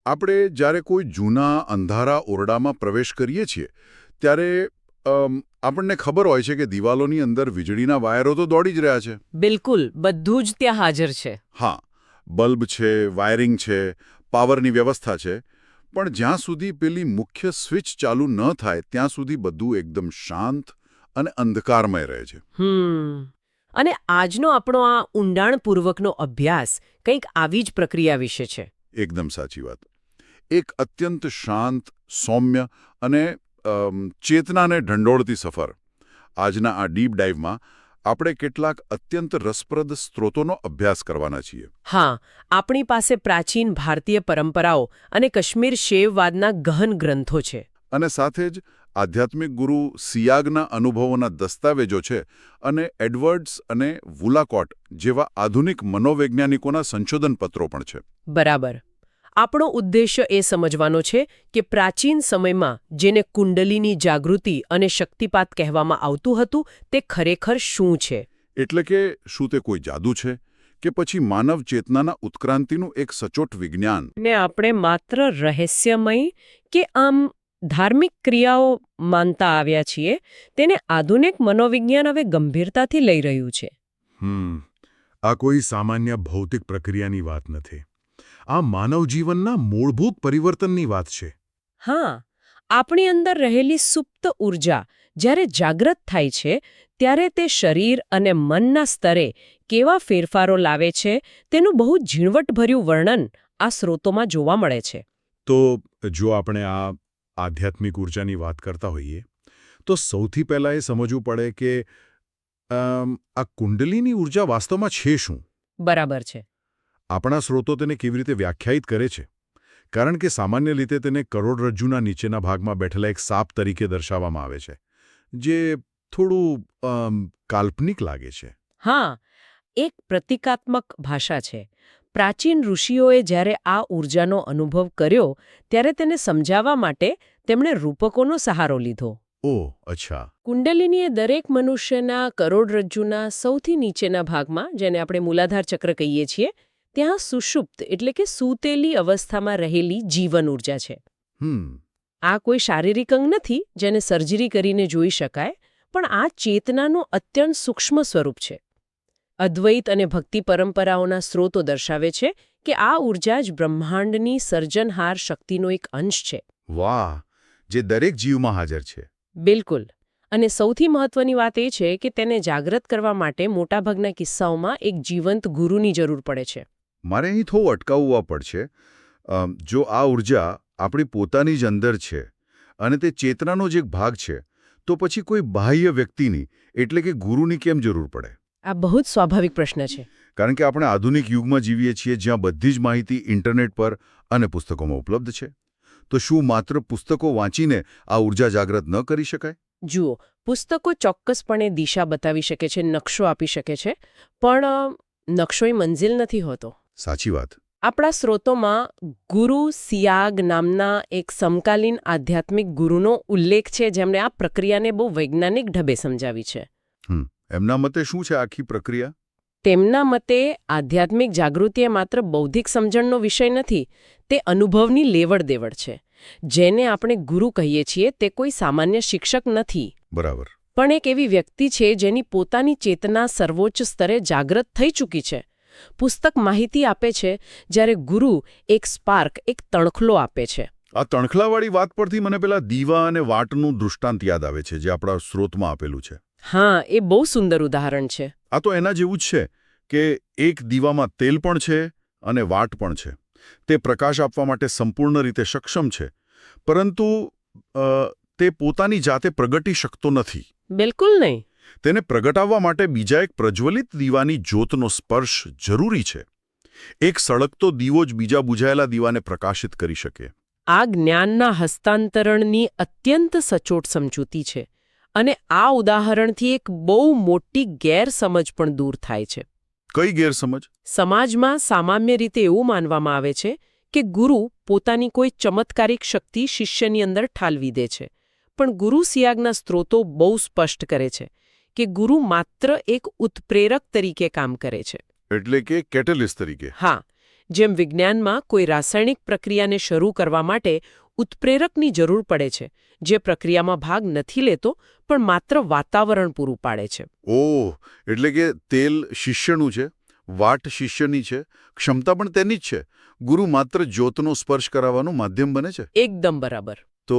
આપણે જ્યારે કોઈ જૂના અંધારા ઓરડામાં પ્રવેશ કરીએ છીએ ત્યારે આપણને ખબર હોય છે કે દિવાલોની અંદર વીજળીના વાયરો તો દોડી જ રહ્યા છે. બિલકુલ, બધું જ ત્યાં હાજર છે. હા, બલ્બ છે, વાયરિંગ છે, પાવરની વ્યવસ્થા છે, પણ જ્યાં સુધી પેલી મુખ્ય સ્વિચ ચાલુ ન થાય ત્યાં સુધી બધું એકદમ શાંત અને અંધકારમય રહે છે. અને આજનો આપણો આ ઊંડાણપૂર્વકનો અભ્યાસ કંઈક આવી જ પ્રક્રિયા વિશે છે. એકદમ સાચી વાત. એક અત્યંત શાંત, સૌમ્ય અને ચેતનાને ઢંઢોળતી સફર. આજના આ ડીપ ડાઇવમાં આપણે કેટલાક અત્યંત રસપ્રદ સ્ત્રોતોનો અભ્યાસ કરવાના છીએ. હા, આપણી પાસે પ્રાચીન ભારતીય પરંપરાઓ અને કાશ્મીર શૈવવાદના ગહન ગ્રંથો છે. અને સાથે જ આધ્યાત્મિક ગુરુ સિયાગના અનુભવોના દસ્તાવેજો છે અને એડવર્ડ્સ અને વુલાકોટ જેવા આધુનિક મનોવૈજ્ઞાનિકોના સંશોધનપત્રો પણ છે. બરાબર. આપણો ઉદ્દેશ્ય એ સમજવાનો છે કે પ્રાચીન સમયમાં જેને કુંડલીની જાગૃતિ અને શક્તિપાત કહેવામાં આવતું હતું તે ખરેખર શું છે. એટલે કે શું તે કોઈ જાદુ છે કે પછી માનવ ચેતનાના ઉત્ક્રાંતિનું એક સચોટ વિજ્ઞાન? ને આપણે માત્ર રહસ્યમય કે આમ ધાર્મિક ક્રિયાઓ માનતા આવ્યા છીએ તેને આધુનિક મનોવિજ્ઞાન હવે ગંભીરતાથી લઈ રહ્યું છે. આ કોઈ સામાન્ય ભૌતિક પ્રક્રિયાની વાત નથી. આ માનવ જીવનના મૂળભૂત પરિવર્તનની વાત છે. હા, આપણી અંદર રહેલી સુપ્ત ઊર્જા જ્યારે જાગૃત થાય છે ત્યારે તે શરીર અને મનના સ્તરે કેવા ફેરફારો લાવે છે તેનું બહુ ઝીણવટભર્યું વર્ણન આ સ્ત્રોતોમાં જોવા મળે છે. તો જો આપણે આ આધ્યાત્મિક ઊર્જાની વાત કરતા હોઈએ તો સૌથી પહેલાં એ સમજવું પડે કે આ કુંડલીની ઊર્જા વાસ્તવમાં છે શું? બરાબર છે. આપણા સ્ત્રોતો તેને કેવી રીતે વ્યાખ્યાયિત કરે છે? કારણ કે સામાન્ય રીતે તેને કરોડરજ્જુના નીચેના ભાગમાં બેઠેલા એક સાપ તરીકે દર્શાવવામાં આવે છે, જે થોડું કાલ્પનિક લાગે છે. હા, એક પ્રતિકાત્મક ભાષા છે. પ્રાચીન ઋષિઓએ જ્યારે આ ઊર્જાનો અનુભવ કર્યો ત્યારે તેને સમજાવવા માટે તેમણે રૂપકોનો સહારો લીધો. ઓહ, અચ્છા. કુંડલિની એ દરેક મનુષ્યના કરોડરજ્જુના સૌથી નીચેના ભાગમાં, જેને આપણે મૂલાધાર ચક્ર કહીએ છીએ, ત્યાં સુષુપ્ત એટલે કે સૂતેલી અવસ્થામાં રહેલી જીવન ઊર્જા છે. આ કોઈ શારીરિક અંગ નથી જેને સર્જરી કરીને જોઈ શકાય, પણ આ ચેતનાનું અત્યંત સૂક્ષ્મ સ્વરૂપ છે. અદ્વૈત અને ભક્તિ પરંપરાઓના સ્ત્રોતો દર્શાવે છે કે આ ઊર્જા જ બ્રહ્માંડની સર્જનહાર શક્તિનો એક અંશ છે. વાહ, જે દરેક જીવમાં હાજર છે. બિલકુલ. અને સૌથી મહત્વની વાત એ છે કે તેને જાગૃત કરવા માટે મોટાભાગના કિસ્સાઓમાં એક જીવંત ગુરુની જરૂર પડે છે. મારે અહીં થોડું અટકાવવા પડશે. જો આ ઊર્જા આપણી પોતાની જ અંદર છે અને તે ચેતનાનો જ એક ભાગ છે, તો પછી કોઈ બાહ્ય વ્યક્તિની એટલે કે ગુરુની કેમ જરૂર પડે? આ બહુ જ સ્વાભાવિક પ્રશ્ન છે. કારણ કે આપણે આધુનિક યુગમાં જીવીએ છીએ જ્યાં બધી જ માહિતી ઇન્ટરનેટ પર અને પુસ્તકોમાં ઉપલબ્ધ છે. તો શું માત્ર પુસ્તકો વાંચીને આ ઊર્જા જાગૃત ન કરી શકાય? જુઓ, પુસ્તકો ચોક્કસપણે દિશા બતાવી શકે છે, નકશો આપી શકે છે, પણ નકશોય મંઝિલ નથી હોતો. સાચી વાત. આપણા સ્ત્રોતોમાં ગુરુ સિયાગ નામના એક સમકાલીન આધ્યાત્મિક ગુરુનો ઉલ્લેખ છે જેમણે આ પ્રક્રિયાને બહુ વૈજ્ઞાનિક ઢબે સમજાવી છે. એમના મતે શું છે આખી પ્રક્રિયા? તેમના મતે આધ્યાત્મિક જાગૃતિ એ માત્ર બૌદ્ધિક સમજણનો વિષય નથી, તે અનુભવની લેવડ-દેવડ છે. જેને આપણે ગુરુ કહીએ છીએ તે કોઈ સામાન્ય શિક્ષક નથી. બરાબર. પણ એક એવી વ્યક્તિ છે જેની પોતાની ચેતના સર્વોચ્ચ સ્તરે જાગૃત થઈ ચૂકી છે. પુસ્તક માહિતી આપે છે, જ્યારે ગુરુ એક સ્પાર્ક, એક તણખલો આપે છે. આ તણખલાવાળી વાત પરથી મને પેલા દીવા અને વાટનું દૃષ્ટાંત યાદ આવે છે જે આપણા સ્ત્રોતમાં આપેલું છે. હા, એ બહુ સુંદર ઉદાહરણ છે. આ તો એના જેવું જ છે કે એક દીવામાં તેલ પણ છે અને વાટ પણ છે. તે પ્રકાશ આપવા માટે સંપૂર્ણ રીતે સક્ષમ છે, પરંતુ તે પોતાની જાતે પ્રગટી શકતો નથી. બિલકુલ નહીં. તેને પ્રગટાવવા માટે બીજા એક પ્રજ્વલિત દીવાની જ્યોતનો સ્પર્શ જરૂરી છે. એક સળગતો દીવો જ બીજા બુઝાયેલા દીવાને પ્રકાશિત કરી શકે. આ જ્ઞાનના હસ્તાંતરણની અત્યંત સચોટ સમજૂતી છે. અને આ ઉદાહરણથી એક બહુ મોટી ગેરસમજ પણ દૂર થાય છે. કઈ ગેરસમજ? સમાજમાં સામાન્ય રીતે એવું માનવામાં આવે છે કે ગુરુ પોતાની કોઈ ચમત્કારિક શક્તિ શિષ્યની અંદર ઠાલવી દે છે. પણ ગુરુ સિયાગના સ્ત્રોતો બહુ સ્પષ્ટ કરે છે કે ગુરુ માત્ર એક ઉત્પ્રેરક તરીકે કામ કરે છે. એટલે કે કેટેલિસ્ટ તરીકે. હા, જેમ વિજ્ઞાનમાં કોઈ રાસાયણિક પ્રક્રિયાને શરૂ કરવા માટે ઉત્પ્રેરકની જરૂર પડે છે, જે પ્રક્રિયામાં ભાગ નથી લેતો પણ માત્ર વાતાવરણ પૂરું પાડે છે. ઓહ, એટલે કે તેલ શિષ્યનું છે, વાટ શિષ્યની છે, ક્ષમતા પણ તેની જ છે. ગુરુ માત્ર જ્યોતનો સ્પર્શ કરાવવાનું માધ્યમ બને છે. એકદમ બરાબર. તો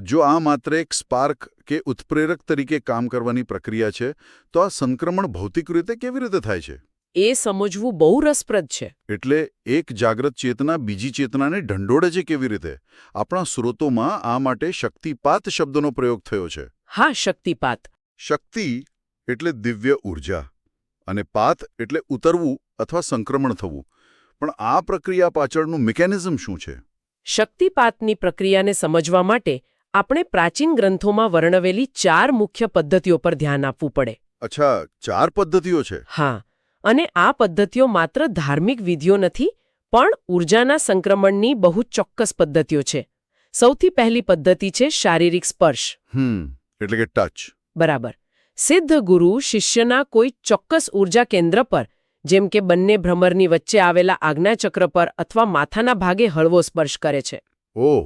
જો આ માત્ર એક સ્પાર્ક કે ઉત્પ્રેરક તરીકે કામ કરવાની પ્રક્રિયા છે, તો આ સંક્રમણ ભૌતિક રીતે કેવી રીતે થાય છે? એ સમજવું બહુ રસપ્રદ છે. એટલે એક જાગ્રત ચેતના બીજી ચેતનાને ઢંઢોળે છે કેવી રીતે? આપણા સ્રોતોમાં આ માટે શક્તિપાત શબ્દનો પ્રયોગ થયો છે. હા, શક્તિપાત. શક્તિ એટલે દિવ્ય ઊર્જા અને પાત એટલે ઉતરવું અથવા સંક્રમણ થવું. પણ આ પ્રક્રિયા પાછળનું મિકેનિઝમ શું છે? શક્તિપાતની પ્રક્રિયાને સમજવા માટે આપણે પ્રાચીન ગ્રંથોમાં વર્ણવેલી 4 મુખ્ય પદ્ધતિઓ પર ધ્યાન આપવું પડે. અચ્છા, 4 પદ્ધતિઓ છે. હા, અને આ પદ્ધતિઓ માત્ર ધાર્મિક વિધિઓ નથી, પણ ઊર્જાના સંક્રમણની બહુ ચોક્કસ પદ્ધતિઓ છે. સૌથી પહેલી પદ્ધતિ છે શારીરિક સ્પર્શ. એટલે કે ટચ. બરાબર. સિદ્ધ ગુરુ શિષ્યના કોઈ ચોક્કસ ઊર્જા કેન્દ્ર પર, જેમ કે બંને ભ્રમરની વચ્ચે આવેલા આજ્ઞાચક્ર પર અથવા માથાના ભાગે હળવો સ્પર્શ કરે છે. ઓહ.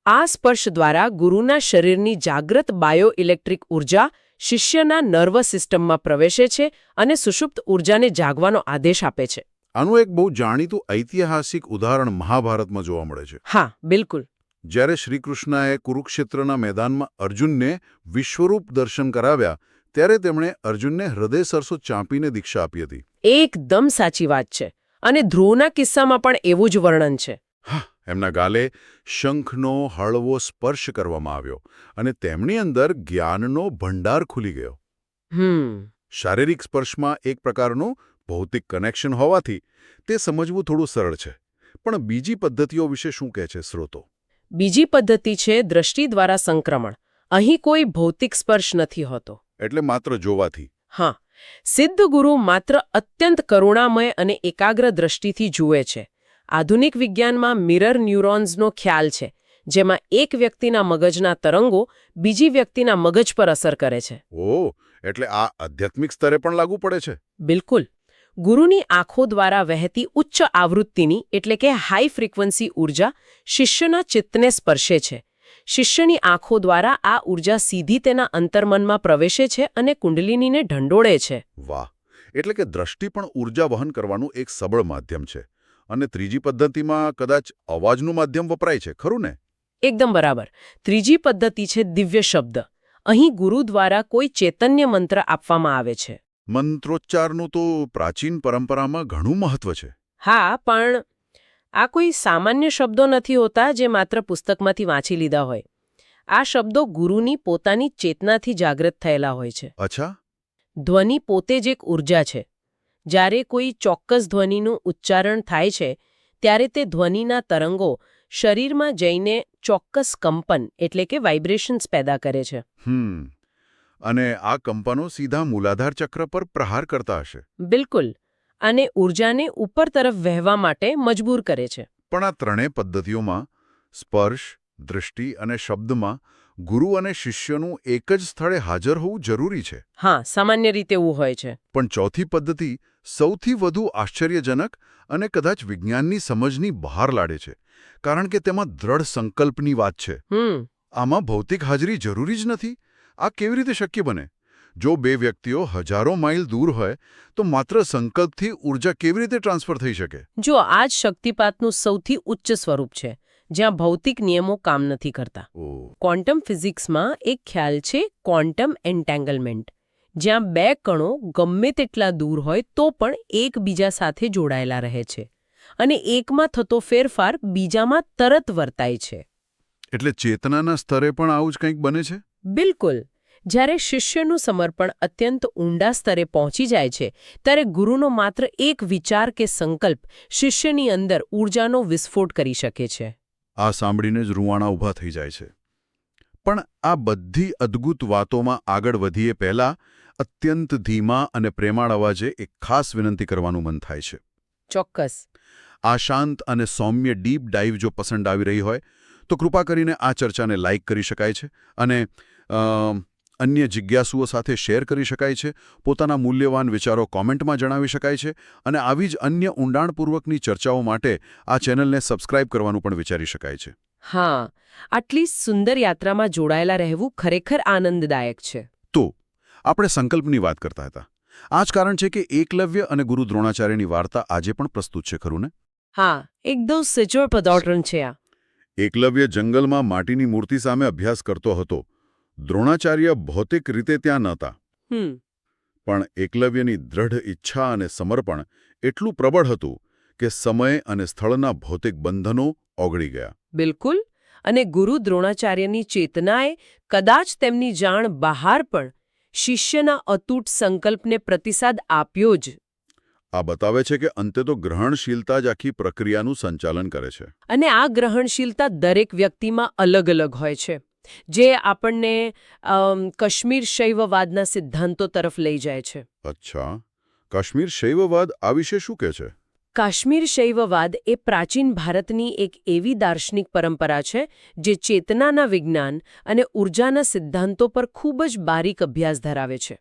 આ સ્પર્શ દ્વારા ગુરુના શરીરની જાગ્રત બાયોઇલેક્ટ્રિક ઊર્જા શિષ્યના નર્વસ સિસ્ટમમાં પ્રવેશે છે અને સુષુપ્ત ઊર્જાને જાગવાનો આદેશ આપે છે. આનું એક બહુ જાણીતું ઐતિહાસિક ઉદાહરણ મહાભારતમાં જોવા મળે છે. હા, બિલકુલ. જ્યારે શ્રીકૃષ્ણએ કુરુક્ષેત્રના મેદાનમાં અર્જુનને વિશ્વરૂપ દર્શન કરાવ્યા, ત્યારે તેમણે અર્જુનને હૃદય સરસો ચાંપીને દીક્ષા આપી હતી. એકદમ સાચી વાત છે. અને ધ્રુવના કિસ્સામાં પણ એવું જ વર્ણન છે. એમના ગાલે શંખનો હળવો સ્પર્શ કરવામાં આવ્યો અને તેમની અંદર જ્ઞાનનો ભંડાર ખુલી ગયો. શારીરિક સ્પર્શમાં એક પ્રકારનું ભૌતિક કનેક્શન હોવાથી તે સમજવું થોડું સરળ છે. પણ બીજી પદ્ધતિઓ વિશે શું કહે છે સ્રોતો? બીજી પદ્ધતિ છે દ્રષ્ટિ દ્વારા સંક્રમણ. અહીં કોઈ ભૌતિક સ્પર્શ નથી હોતો. એટલે માત્ર જોવાથી? હા. સિદ્ધ ગુરુ માત્ર અત્યંત કરુણામય અને એકાગ્ર દ્રષ્ટિથી જુએ છે. આધુનિક વિજ્ઞાનમાં મિરર ન્યુરોન્સનો ખ્યાલ છે, જેમાં એક વ્યક્તિના મગજના તરંગો બીજી વ્યક્તિના મગજ પર અસર કરે છે. ઓહ, એટલે આ આધ્યાત્મિક સ્તરે પણ લાગુ પડે છે? બિલકુલ. ગુરુની આંખો દ્વારા વહેતી ઉચ્ચ આવૃત્તિની એટલે કે હાઈ ફ્રીક્વન્સી ઊર્જા શિષ્યના ચિત્તને સ્પર્શે છે. શિષ્યની આંખો દ્વારા આ ઊર્જા સીધી તેના અંતર્મનમાં પ્રવેશે છે અને કુંડલિનીને ઢંઢોળે છે. વાહ! એટલે કે દ્રષ્ટિ પણ ઊર્જા વહન કરવાનું એક સબળ માધ્યમ છે. અને ત્રીજી પદ્ધતિમાં કદાચ અવાજનું માધ્યમ વપરાય છે, ખરું ને? એકદમ બરાબર. ત્રીજી પદ્ધતિ છે દિવ્ય શબ્દ. અહીં ગુરુ દ્વારા કોઈ ચૈતન્ય મંત્ર આપવામાં આવે છે. મંત્રોચ્ચારનું તો પ્રાચીન પરંપરામાં ઘણું મહત્વ છે. હા, પણ આ કોઈ સામાન્ય શબ્દો નથી હોતા જે માત્ર પુસ્તકમાંથી વાંચી લીધા હોય. આ શબ્દો ગુરુની પોતાની ચેતનાથી જાગૃત થયેલા હોય છે. અચ્છા. ધ્વનિ પોતે જ એક ઊર્જા છે. જ્યારે કોઈ ચોક્કસ ધ્વનિનું ઉચ્ચારણ થાય છે, ત્યારે તે ધ્વનિના તરંગો શરીરમાં જઈને ચોક્કસ કંપન એટલે કે વાઇબ્રેશન્સ પેદા કરે છે. અને આ કંપનો સીધા મૂલાધાર ચક્ર પર પ્રહાર કરતા હશે? બિલકુલ. અને ઊર્જાને ઉપર તરફ વહેવા માટે મજબૂર કરે છે. પણ આ ત્રણેય પદ્ધતિઓમાં સ્પર્શ, દૃષ્ટિ અને શબ્દમાં ગુરુ અને શિષ્યનું એક જ સ્થળે હાજર હોવું જરૂરી છે. હા, સામાન્ય રીતે એવું હોય છે. પણ ચોથી પદ્ધતિ સૌથી વધુ આશ્ચર્યજનક અને કદાચ વિજ્ઞાનની સમજની બહાર લાડે છે, કારણ કે તેમાં દ્રઢ સંકલ્પની વાત છે. આમાં ભૌતિક હાજરી જરૂરી જ નથી. આ કેવી રીતે શક્ય બને? જો બે વ્યક્તિઓ હજારો માઇલ દૂર હોય તો માત્ર સંકલ્પથી ઊર્જા કેવી રીતે ટ્રાન્સફર થઈ શકે? જો આ જ શક્તિપાતનું સૌથી ઉચ્ચ સ્વરૂપ છે, જ્યાં ભૌતિક નિયમો કામ નથી કરતા. ક્વોન્ટમ ફિઝિક્સમાં એક ખ્યાલ છે ક્વોન્ટમ એન્ટેંગલમેન્ટ, જ્યાં બે કણો ગમે તેટલા દૂર હોય તો પણ એકબીજા સાથે જોડાયેલા રહે છે અને એકમાં થતો ફેરફાર બીજામાં તરત વર્તાય છે. એટલે ચેતનાના સ્તરે પણ આવું જ કંઈક બને છે? બિલકુલ. જ્યારે શિષ્યનું સમર્પણ અત્યંત ઊંડા સ્તરે પહોંચી જાય છે, ત્યારે ગુરુનો માત્ર એક વિચાર કે સંકલ્પ શિષ્યની અંદર ઊર્જાનો વિસ્ફોટ કરી શકે છે. આ સાંભળીને જ રૂવાણા ઊભા થઈ જાય છે. પણ આ બધી અદ્ભુત વાતોમાં આગળ વધીએ પહેલા અત્યંત ધીમા અને પ્રેમાળ અવાજે એક ખાસ વિનંતી કરવાનું મન થાય છે. ચોક્કસ. આ શાંત અને સૌમ્ય ડીપ ડાઇવ જો પસંદ આવી રહી હોય તો કૃપા કરીને આ ચર્ચાને લાઇક કરી શકાય છે અને અન્ય જિજ્ઞાસુઓ સાથે શેર કરી શકાય છે, પોતાના મૂલ્યવાન વિચારો કોમેન્ટમાં જણાવી શકાય છે અને આવી જ અન્ય ઊંડાણપૂર્વકની ચર્ચાઓ માટે આ ચેનલને સબસ્ક્રાઇબ કરવાનું પણ વિચારી શકાય છે. હા, આટલી સુંદર યાત્રામાં જોડાયેલા રહેવું ખરેખર આનંદદાયક છે. તો આપણે સંકલ્પની વાત કરતા હતા. આ જ કારણ છે કે એકલવ્ય અને ગુરુ દ્રોણાચાર્યની વાર્તા આજે પણ પ્રસ્તુત છે, ખરું ને? હા, એકદમ સચોટ પદાર્થન છે આ. એકલવ્ય જંગલમાં માટીની મૂર્તિ સામે અભ્યાસ કરતો હતો. દ્રોણાચાર્ય ભૌતિક રીતે ત્યાં નહોતા. પણ એકલવ્યની દ્રઢ ઈચ્છા અને સમર્પણ એટલું પ્રબળ હતું કે સમય અને સ્થળના ભૌતિક બંધનો ઓગળી ગયા. બિલકુલ. અને ગુરુ દ્રોણાચાર્યની ચેતનાએ કદાચ તેમની જાણ બહાર પણ શિષ્યના અતૂટ સંકલ્પને પ્રતિસાદ આપ્યો જ. આ બતાવે છે કે અંતે તો ગ્રહણશીલતા જ આખી પ્રક્રિયાનું સંચાલન કરે છે. અને આ ગ્રહણશીલતા દરેક વ્યક્તિમાં અલગ અલગ હોય છે, જે આપણને કાશ્મીર શૈવવાદના સિદ્ધાંતો તરફ લઈ જાય છે. અચ્છા, કાશ્મીર શૈવવાદ આ વિશે શું કહે છે? કાશ્મીર શૈવવાદ એ પ્રાચીન ભારતની એક એવી દાર્શનિક પરંપરા છે જે ચેતનાના વિજ્ઞાન અને ઊર્જાના સિદ્ધાંતો પર ખૂબ જ બારીક અભ્યાસ ધરાવે છે.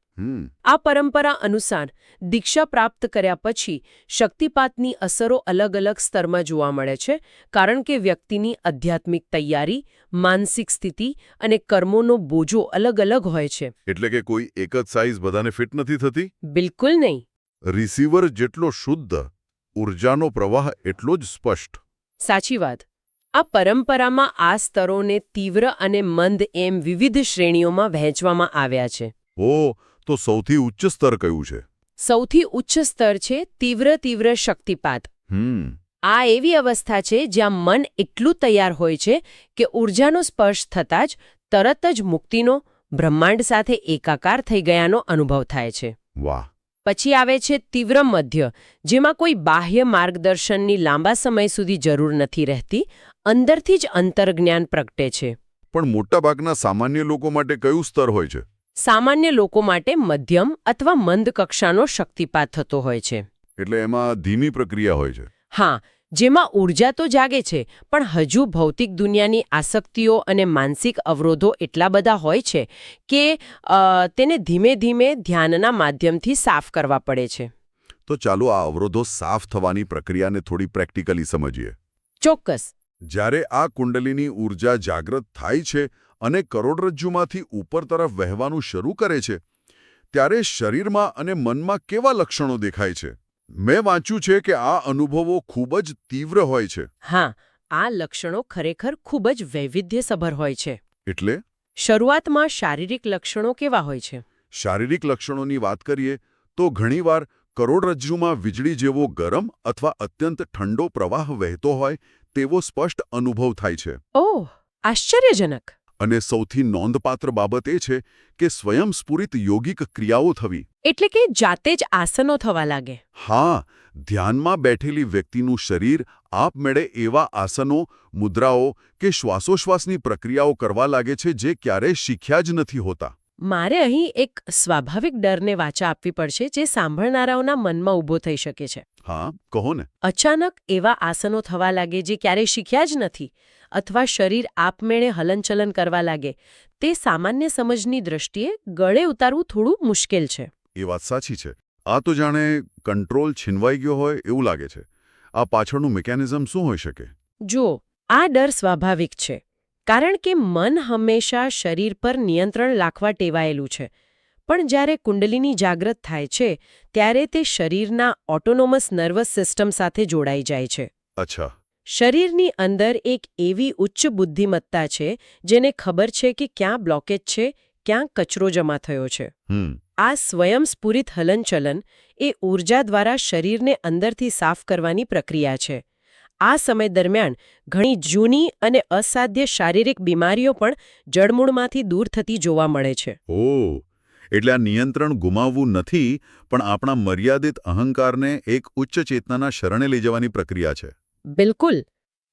આ પરંપરા અનુસાર દીક્ષા પ્રાપ્ત કર્યા પછી શક્તિપાતની અસરો અલગ અલગ સ્તરમાં જોવા મળે છે, કારણ કે વ્યક્તિની આધ્યાત્મિક તૈયારી, માનસિક સ્થિતિ અને કર્મોનો બોજો અલગ અલગ હોય છે. એટલે કે કોઈ એક જ સાઇઝ બધાને ફિટ નથી થતી? બિલકુલ નહીં. રિસીવર જેટલો શુદ્ધ, ઊર્જાનો પ્રવાહ એટલો જ સ્પષ્ટ. સાચી વાત. આ પરંપરામાં આ સ્તરોને તીવ્ર અને મંદ એમ વિવિધ શ્રેણીઓમાં વહેંચવામાં આવ્યા છે. ઓહ, તો સૌથી ઉચ્ચ સ્તર કયું છે? સૌથી ઉચ્ચ સ્તર છે તીવ્ર શક્તિપાત. આ એવી અવસ્થા છે જ્યાં મન એટલું તૈયાર હોય છે કે ઊર્જાનો સ્પર્શ થતાં જ તરત જ મુક્તિનો, બ્રહ્માંડ સાથે એકાકાર થઈ ગયાનો અનુભવ થાય છે. વાહ. પછી આવે છે તીવ્ર મધ્ય, જેમાં કોઈ બાહ્ય માર્ગદર્શનની લાંબા સમય સુધી જરૂર નથી રહેતી, અંદરથી જ અંતર્જ્ઞાન પ્રગટે છે. પણ મોટાભાગના સામાન્ય લોકો માટે કયું સ્તર હોય છે? સામાન્ય લોકો માટે મધ્યમ અથવા મંદ કક્ષાનો શક્તિપાત થતો હોય છે. એટલે એમાં ધીમી પ્રક્રિયા હોય છે. હા, જેમાં ઊર્જા તો જાગે છે, પણ હજુ ભૌતિક દુનિયાની આસક્તિઓ અને માનસિક અવરોધો એટલા બધા હોય છે કે તેને ધીમે ધીમે ધ્યાનના માધ્યમથી સાફ કરવા પડે છે. તો ચાલો આ અવરોધો સાફ થવાની પ્રક્રિયાને થોડી પ્રેક્ટિકલી સમજીએ. ચોક્કસ. જ્યારે આ કુંડલીની ઊર્જા જાગૃત થાય છે અને કરોડરજ્જુમાંથી ઉપર તરફ વહેવાનું શરૂ કરે છે, ત્યારે શરીરમાં અને મનમાં કેવા લક્ષણો દેખાય છે? મેં વાંચ્યું છે કે આ અનુભવો ખૂબ જ તીવ્ર હોય છે. હા, આ લક્ષણો ખરેખર ખૂબ જ વૈવિધ્યસભર હોય છે. એટલે? શરૂઆતમાં શારીરિક લક્ષણો કેવા હોય છે? શારીરિક લક્ષણોની વાત કરીએ તો ઘણીવાર કરોડરજ્જુમાં વીજળી જેવો ગરમ અથવા અત્યંત ઠંડો પ્રવાહ વહેતો હોય તેવો સ્પષ્ટ અનુભવ થાય છે. ઓહ, આશ્ચર્યજનક. અને સૌથી નોંધપાત્ર બાબત એ છે કે સ્વયંસ્ફુરિત યોગિક ક્રિયાઓ થવી. એટલે કે જાતે જ આસનો થવા લાગે. હા, ધ્યાનમાં બેઠેલી વ્યક્તિનું શરીર આપમેળે એવા આસનો, મુદ્રાઓ કે શ્વાસોશ્વાસની પ્રક્રિયાઓ કરવા લાગે છે જે ક્યારેય શીખ્યા જ નથી હોતા. મારે અહીં એક સ્વાભાવિક ડરને વાચા આપવી પડશે જે સાંભળનારાઓના મનમાં ઊભો થઈ શકે છે. હા, કહો ને. અચાનક એવા આસનો થવા લાગે જે ક્યારેય શીખ્યા જ નથી, અથવા શરીર આપમેળે હલનચલન કરવા લાગે, તે સામાન્ય સમજની દ્રષ્ટિએ ગળે ઉતારવું થોડું મુશ્કેલ છે. એ વાત સાચી છે. આ તો જાણે કંટ્રોલ છીનવાઈ ગયો હોય એવું લાગે છે. આ પાછળનું મિકેનિઝમ શું હોઈ શકે? જુઓ, આ ડર સ્વાભાવિક છે, કારણ કે મન હંમેશા શરીર પર નિયંત્રણ રાખવા ટેવાયેલું છે. પણ જ્યારે કુંડલીની જાગૃત થાય છે, ત્યારે તે શરીરના ઓટોનોમસ નર્વસ સિસ્ટમ સાથે જોડાઈ જાય છે. અચ્છા. શરીરની અંદર એક એવી ઉચ્ચ બુદ્ધિમત્તા છે જેને ખબર છે કે ક્યાં બ્લોકેજ છે, ક્યાં કચરો જમા થયો છે. આ સ્વયંસ્ફુરિત હલનચલન એ ઊર્જા દ્વારા શરીરને અંદરથી સાફ કરવાની પ્રક્રિયા છે. આ સમય દરમિયાન ઘણી જૂની અને અસાધ્ય શારીરિક બીમારીઓ પણ જડમૂળમાંથી દૂર થતી જોવા મળે છે. ઓહ, એટલે આ નિયંત્રણ ગુમાવવું નથી, પણ આપણા મર્યાદિત અહંકારને એક ઉચ્ચ ચેતનાના શરણે લઈ જવાની પ્રક્રિયા છે. બિલકુલ.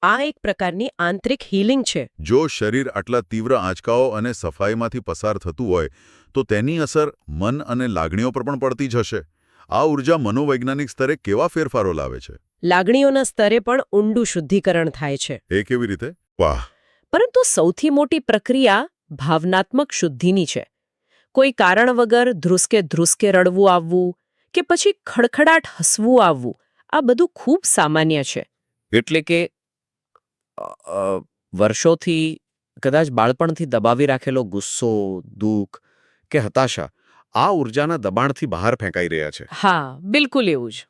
આ એક પ્રકારની આંતરિક હીલિંગ છે. જો શરીર આટલા તીવ્ર આંચકાઓ અને સફાઈમાંથી પસાર થતું હોય તો તેની અસર મન અને લાગણીઓ પર પણ પડતી જ હશે. આ ઊર્જા મનોવૈજ્ઞાનિક સ્તરે કેવા ફેરફારો લાવે છે? લાગણીઓના સ્તરે પણ ઊંડું શુદ્ધિકરણ થાય છે. એ કેવી રીતે? વાહ. પરંતુ સૌથી મોટી પ્રક્રિયા ભાવનાત્મક શુદ્ધિની છે. કોઈ કારણ વગર ધ્રુસકે ધ્રુસકે રડવું આવવું કે પછી ખડખડાટ હસવું આવવું આ બધું ખૂબ સામાન્ય છે. એટલે કે વર્ષોથી કદાચ બાળપણથી દબાવી રાખેલો ગુસ્સો, દુઃખ કે હતાશા આ ઊર્જાના દબાણથી બહાર ફેંકાઈ રહ્યા છે. હા, બિલકુલ એવું જ.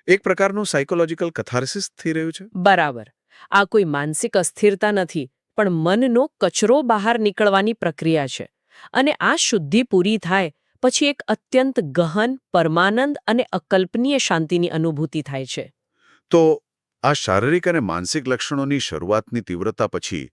એક પ્રકારનું સાયકોલોજીકલ કથાર્સિસ થઈ રહ્યું છે. બરાબર. આ કોઈ માનસિક અસ્થિરતા નથી, પણ મનનો કચરો બહાર નીકળવાની પ્રક્રિયા છે. અને આ શુદ્ધિ પૂરી થાય પછી એક અત્યંત ગહન, પરમાનંદ અને અકલ્પનીય શાંતિની અનુભૂતિ થાય છે. તો આ શારીરિક અને માનસિક લક્ષણોની શરૂઆતની તીવ્રતા પછી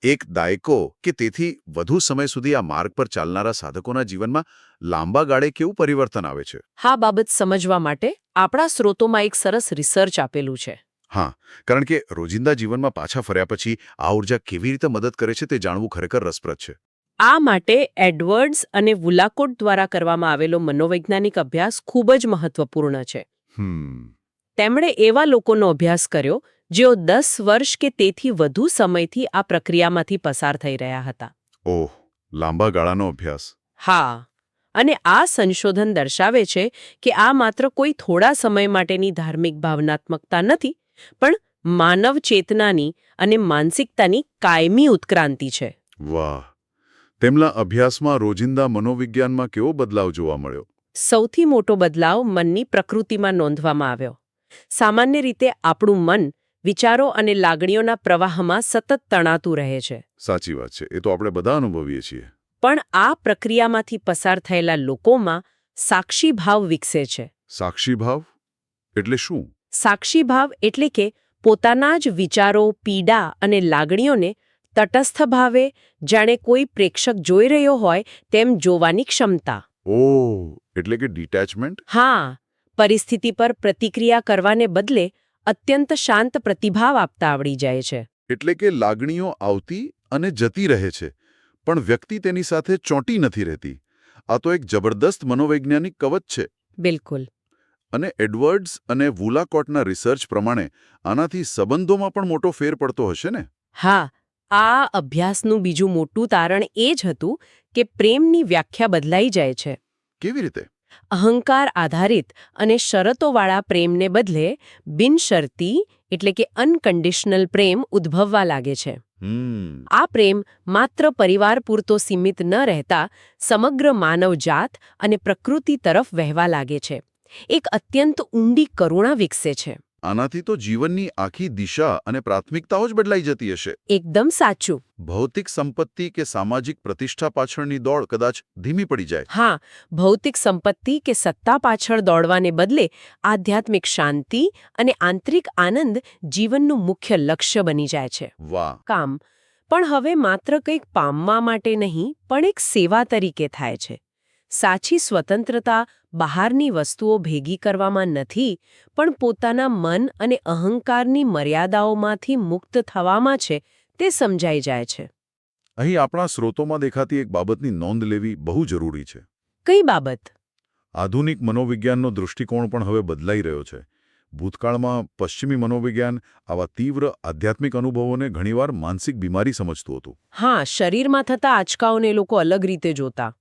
એક દાયકો કે તેથી વધુ સમય સુધી આ માર્ગ પર ચાલનારા સાધકોના જીવનમાં લાંબા ગાળે કેવું પરિવર્તન આવે છે? આ બાબત સમજવા માટે આપણા સ્રોતોમાં એક સરસ રિસર્ચ આપેલું છે. હા, કારણ કે રોજિંદા જીવનમાં પાછા ફર્યા પછી આ ઉર્જા કેવી રીતે મદદ કરે છે તે જાણવું ખરેખર રસપ્રદ છે. આ માટે એડવર્ડ્સ અને વુલાકોટ દ્વારા કરવામાં આવેલો મનોવૈજ્ઞાનિક અભ્યાસ ખૂબ જ મહત્વપૂર્ણ છે. તેમણે એવા લોકોનો અભ્યાસ કર્યો જેઓ 10 વર્ષ કે તેથી વધુ સમયથી આ પ્રક્રિયામાંથી પસાર થઈ રહ્યા હતા. ઓહ, લાંબા ગાળાનો અભ્યાસ. હા, અને આ સંશોધન દર્શાવે છે કે આ માત્ર કોઈ થોડા સમય માટેની ધાર્મિક ભાવનાત્મકતા નથી, પણ માનવ ચેતનાની અને માનસિકતાની કાયમી ઉત્ક્રાંતિ છે. વાહ! તેમના અભ્યાસમાં રોજિંદા મનોવિજ્ઞાનમાં કેવો બદલાવ જોવા મળ્યો? સૌથી મોટો બદલાવ મનની પ્રકૃતિમાં નોંધવામાં આવ્યો. સામાન્ય રીતે આપણું મન વિચારો અને લાગણીઓના પ્રવાહમાં સતત તણાતું રહે છે. સાચી વાત છે. એ તો આપણે બધા અનુભવીએ છીએ. પણ આ પ્રક્રિયામાંથી પસાર થયેલા લોકોમાં સાક્ષી ભાવ વિકસે છે. સાક્ષી ભાવ એટલે શું? સાક્ષી ભાવ એટલે કે પોતાના જ વિચારો, પીડા અને લાગણીઓને તટસ્થ ભાવે જાણે કોઈ પ્રેક્ષક જોઈ રહ્યો હોય તેમ જોવાની ક્ષમતા. ઓહ, એટલે કે ડિટેચમેન્ટ? હા, પરિસ્થિતિ પર પ્રતિક્રિયા કરવાને બદલે અત્યંત શાંત પ્રતિભાવ આપતા આવડી જાય છે. એટલે કે લાગણીઓ આવતી અને જતી રહે છે, પણ વ્યક્તિ તેની સાથે ચોંટી નથી રહેતી. આ તો એક જબરદસ્ત મનોવૈજ્ઞાનિક કવચ છે. બિલકુલ. અને એડવર્ડ્સ અને વુલાકોટના રિસર્ચ પ્રમાણે આનાથી સંબંધોમાં પણ મોટો ફેર પડતો હશે ને? હા, આ અભ્યાસનું બીજું મોટું તારણ એ જ હતું કે પ્રેમની વ્યાખ્યા બદલાઈ જાય છે. કેવી રીતે? અહંકાર આધારિત અને શરતોવાળા પ્રેમને બદલે બિનશરતી એટલે કે અનકન્ડિશનલ પ્રેમ ઉદ્ભવવા લાગે છે. આ પ્રેમ માત્ર પરિવાર પૂરતો સીમિત ન રહેતા સમગ્ર માનવજાત અને પ્રકૃતિ તરફ વહેવા લાગે છે. એક અત્યંત ઊંડી કરુણા વિકસે છે. આનાથી તો જીવનની આખી દિશા અને પ્રાથમિકતાઓ જ બદલાઈ જતી હશે. એકદમ સાચું. ભૌતિક સંપત્તિ કે સામાજિક પ્રતિષ્ઠા પાછળની દોડ કદાચ ધીમી પડી જાય. હા, ભૌતિક સંપત્તિ કે સત્તા પાછળ દોડવાને બદલે આધ્યાત્મિક શાંતિ અને આંતરિક આનંદ જીવનનું મુખ્ય લક્ષ્ય બની જાય છે. વાહ! કામ પણ હવે માત્ર કંઈક પામવા માટે નહીં, પણ એક સેવા તરીકે થાય છે. સાચી સ્વતંત્રતા બહારની વસ્તુઓ ભેગી કરવામાં નથી, પણ પોતાના મન અને અહંકારની મર્યાદાઓમાંથી મુક્ત થવામાં છે તે સમજાઈ જાય છે. અહીં આપણા સ્રોતોમાં દેખાતી એક બાબતની નોંધ લેવી બહુ જરૂરી છે. કઈ બાબત? આધુનિક મનોવિજ્ઞાનનો દૃષ્ટિકોણ પણ હવે બદલાઈ રહ્યો છે. ભૂતકાળમાં પશ્ચિમી મનોવિજ્ઞાન આવા તીવ્ર આધ્યાત્મિક અનુભવોને ઘણીવાર માનસિક બીમારી સમજતું હતું. હા, શરીરમાં થતા આંચકાઓને લોકો અલગ રીતે જોતા.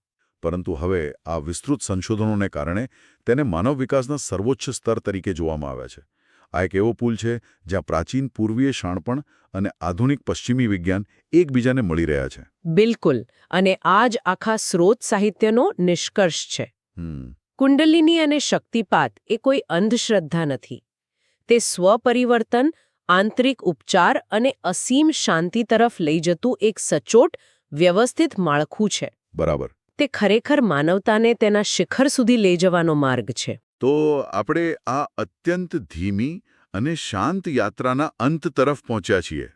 પરંતુ હવે આ વિસ્તૃત સંશોધનોને કારણે તેને માનવ વિકાસના સર્વોચ્ચ સ્તર તરીકે જોવામાં આવે છે. આ એક એવો પુલ છે જ્યાં પ્રાચીન પૂર્વીય શાણપણ અને આધુનિક પશ્ચિમી વિજ્ઞાન એકબીજાને મળી રહ્યા છે. બિલકુલ. અને આ જ આખા સ્રોત સાહિત્યનો નિષ્કર્ષ છે. કુંડલિની અને શક્તિપાત એ કોઈ અંધશ્રદ્ધા નથી. તે સ્વપરિવર્તન, આંતરિક ઉપચાર અને અસીમ શાંતિ તરફ લઈ જતું એક સચોટ, વ્યવસ્થિત માળખું છે. બરાબર. તે ખરેખર માનવતાને તેના શિખર સુધી લઈ જવાનો માર્ગ છે. તો આપણે આ અત્યંત ધીમી અને શાંત યાત્રાના અંત તરફ પહોંચ્યા છીએ.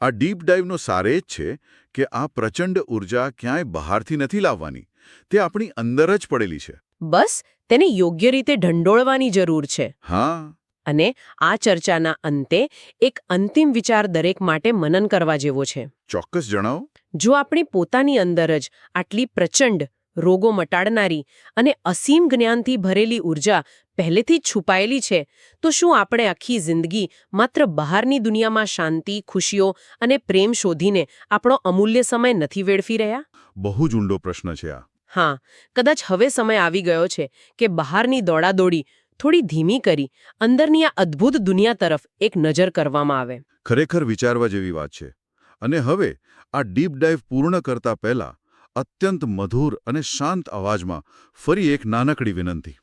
આ ડીપ ડાઇવનો સાર એ જ છે કે આ પ્રચંડ ઊર્જા ક્યાંય બહારથી નથી લાવવાની. તે આપણી અંદર જ પડેલી છે. બસ તેને યોગ્ય રીતે ઢંઢોળવાની જરૂર છે. હા. અને આ ચર્ચાના અંતે એક અંતિમ વિચાર દરેક માટે મનન કરવા જેવો છે. ચોક્કસ જણાવો. જો આપણી પોતાની અંદર જ આટલી પ્રચંડ, રોગો મટાડનારી અને અસીમ જ્ઞાનથી ભરેલી ઊર્જા પહેલેથી જ છુપાયેલી છે, તો શું આપણે આખી જિંદગી માત્ર બહારની દુનિયામાં શાંતિ, ખુશીઓ અને પ્રેમ શોધીને આપણો અમૂલ્ય સમય નથી વેડફી રહ્યા? બહુ જ ઊંડો પ્રશ્ન છે આ. હા, કદાચ હવે સમય આવી ગયો છે કે બહારની દોડાદોડી થોડી ધીમી કરી અંદરની આ અદ્ભુત દુનિયા તરફ એક નજર કરવામાં આવે. ખરેખર વિચારવા જેવી વાત છે. અને હવે આ ડીપ ડાઇવ પૂર્ણ કરતા પહેલા અત્યંત મધુર અને શાંત અવાજમાં ફરી એક નાનકડી વિનંતી.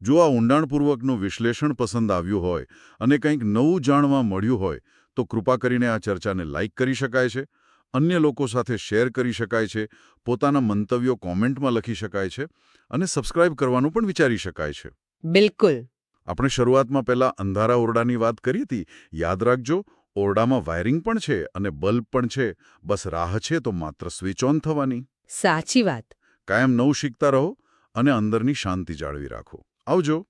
જો આ ઊંડાણપૂર્વકનું વિશ્લેષણ પસંદ આવ્યું હોય અને કંઈક નવું જાણવા મળ્યું હોય તો કૃપા કરીને આ ચર્ચાને લાઇક કરી શકાય છે, અન્ય લોકો સાથે શેર કરી શકાય છે, પોતાના મંતવ્યો કોમેન્ટમાં લખી શકાય છે અને સબસ્ક્રાઇબ કરવાનું પણ વિચારી શકાય છે. બિલકુલ. આપણે શરૂઆતમાં પહેલા અંધારા ઓરડાની વાત કરી હતી. યાદ રાખજો, ઓરડામાં વાયરિંગ પણ છે અને બલ્બ પણ છે. બસ રાહ છે તો માત્ર સ્વિચ ઓન થવાની. સાચી વાત. કાયમ નવું શીખતા રહો અને અંદરની શાંતિ જાળવી રાખો. આવજો.